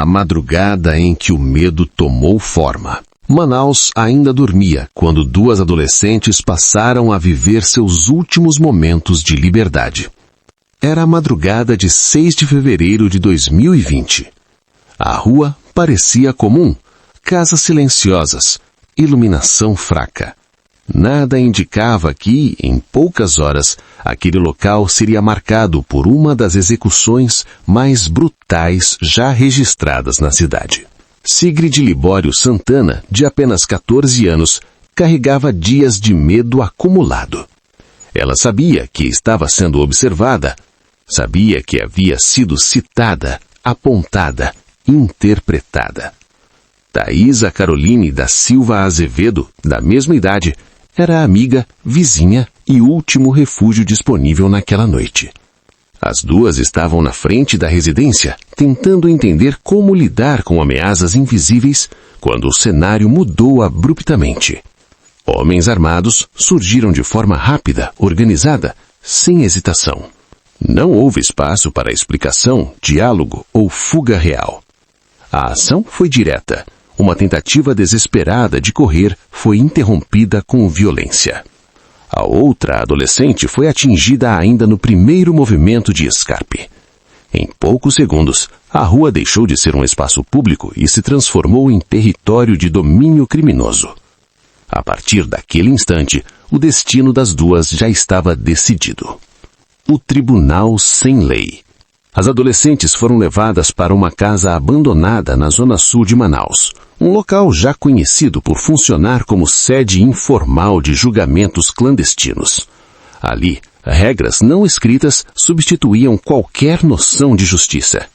A madrugada em que o medo tomou forma. Manaus ainda dormia quando duas adolescentes passaram a viver seus últimos momentos de liberdade. Era a madrugada de 6 de fevereiro de 2020. A rua parecia comum, casas silenciosas, iluminação fraca. Nada indicava que, em poucas horas, aquele local seria marcado por uma das execuções mais brutais já registradas na cidade. Sigrid Libório Santana, de apenas 14 anos, carregava dias de medo acumulado. Ela sabia que estava sendo observada, sabia que havia sido citada, apontada, interpretada. Thaisa Caroline da Silva Azevedo, da mesma idade, era amiga, vizinha e último refúgio disponível naquela noite. As duas estavam na frente da residência, tentando entender como lidar com ameaças invisíveis, quando o cenário mudou abruptamente. Homens armados surgiram de forma rápida, organizada, sem hesitação. Não houve espaço para explicação, diálogo ou fuga real. A ação foi direta. Uma tentativa desesperada de correr foi interrompida com violência. A outra adolescente foi atingida ainda no primeiro movimento de escape. Em poucos segundos, a rua deixou de ser um espaço público e se transformou em território de domínio criminoso. A partir daquele instante, o destino das duas já estava decidido. O Tribunal Sem Lei. As adolescentes foram levadas para uma casa abandonada na zona sul de Manaus, um local já conhecido por funcionar como sede informal de julgamentos clandestinos. Ali, regras não escritas substituíam qualquer noção de justiça.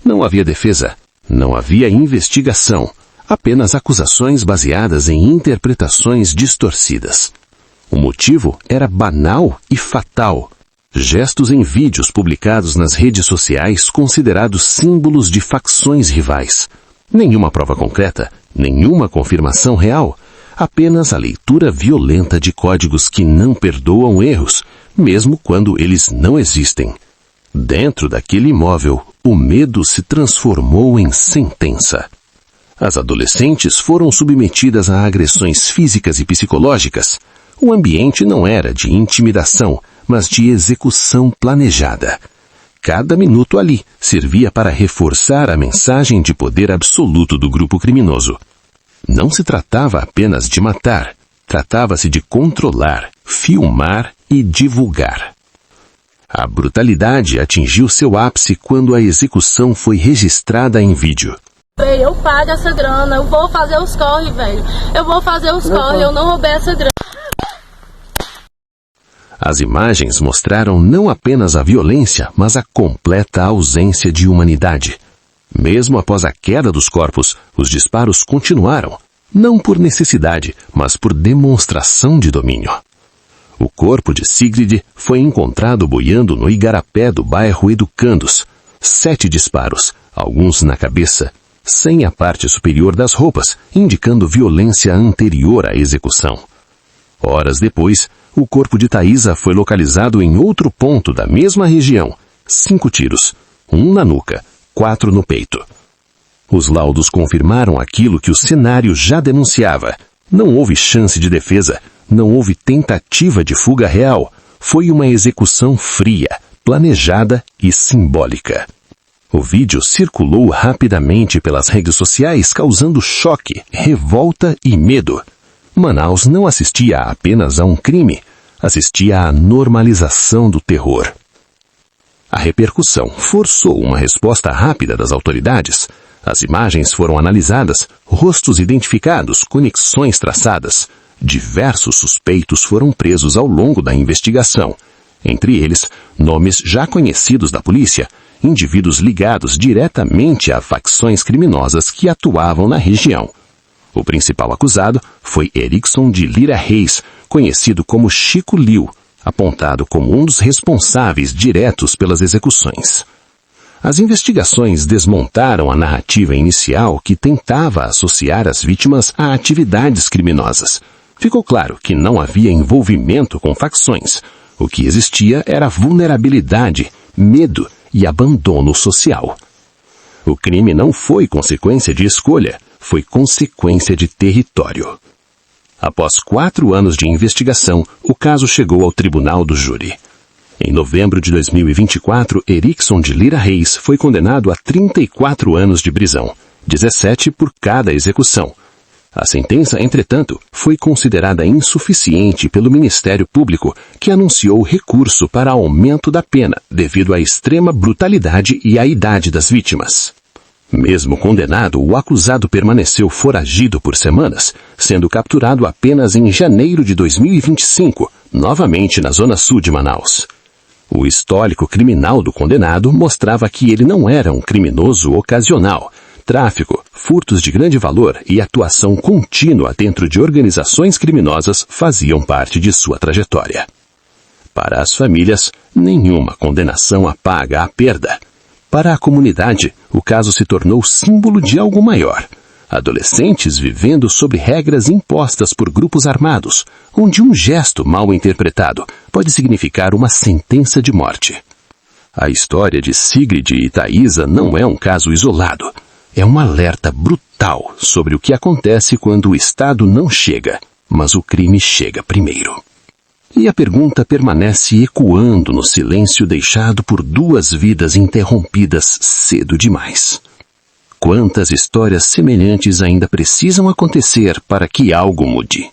Não havia defesa, não havia investigação, apenas acusações baseadas em interpretações distorcidas. O motivo era banal e fatal. Gestos em vídeos publicados nas redes sociais considerados símbolos de facções rivais. Nenhuma prova concreta, nenhuma confirmação real, apenas a leitura violenta de códigos que não perdoam erros, mesmo quando eles não existem. Dentro daquele imóvel, o medo se transformou em sentença. As adolescentes foram submetidas a agressões físicas e psicológicas. O ambiente não era de intimidação, mas de execução planejada. Cada minuto ali servia para reforçar a mensagem de poder absoluto do grupo criminoso. Não se tratava apenas de matar, tratava-se de controlar, filmar e divulgar. A brutalidade atingiu seu ápice quando a execução foi registrada em vídeo. Eu pago essa grana, eu vou fazer os corre, velho. Eu vou fazer os corre, eu não roubei essa grana. As imagens mostraram não apenas a violência, mas a completa ausência de humanidade. Mesmo após a queda dos corpos, os disparos continuaram, não por necessidade, mas por demonstração de domínio. O corpo de Sigrid foi encontrado boiando no igarapé do bairro Educandos. 7 disparos, alguns na cabeça, sem a parte superior das roupas, indicando violência anterior à execução. Horas depois, o corpo de Thaisa foi localizado em outro ponto da mesma região. 5 tiros, 1 na nuca, 4 no peito. Os laudos confirmaram aquilo que o cenário já denunciava. Não houve chance de defesa, não houve tentativa de fuga real. Foi uma execução fria, planejada e simbólica. O vídeo circulou rapidamente pelas redes sociais, causando choque, revolta e medo. Manaus não assistia apenas a um crime, assistia à normalização do terror. A repercussão forçou uma resposta rápida das autoridades. As imagens foram analisadas, rostos identificados, conexões traçadas. Diversos suspeitos foram presos ao longo da investigação. Entre eles, nomes já conhecidos da polícia, indivíduos ligados diretamente a facções criminosas que atuavam na região. O principal acusado foi Erickson de Lira Reis, conhecido como Chico Liu, apontado como um dos responsáveis diretos pelas execuções. As investigações desmontaram a narrativa inicial que tentava associar as vítimas a atividades criminosas. Ficou claro que não havia envolvimento com facções. O que existia era vulnerabilidade, medo e abandono social. O crime não foi consequência de escolha, foi consequência de território. Após 4 anos de investigação, o caso chegou ao tribunal do júri. Em novembro de 2024, Erickson de Lira Reis foi condenado a 34 anos de prisão, 17 por cada execução. A sentença, entretanto, foi considerada insuficiente pelo Ministério Público, que anunciou recurso para aumento da pena devido à extrema brutalidade e à idade das vítimas. Mesmo condenado, o acusado permaneceu foragido por semanas, sendo capturado apenas em janeiro de 2025, novamente na zona sul de Manaus. O histórico criminal do condenado mostrava que ele não era um criminoso ocasional. Tráfico, furtos de grande valor e atuação contínua dentro de organizações criminosas faziam parte de sua trajetória. Para as famílias, nenhuma condenação apaga a perda. Para a comunidade, o caso se tornou símbolo de algo maior. Adolescentes vivendo sob regras impostas por grupos armados, onde um gesto mal interpretado pode significar uma sentença de morte. A história de Sigrid e Thaisa não é um caso isolado. É um alerta brutal sobre o que acontece quando o Estado não chega, mas o crime chega primeiro. E a pergunta permanece ecoando no silêncio deixado por 2 vidas interrompidas cedo demais. Quantas histórias semelhantes ainda precisam acontecer para que algo mude?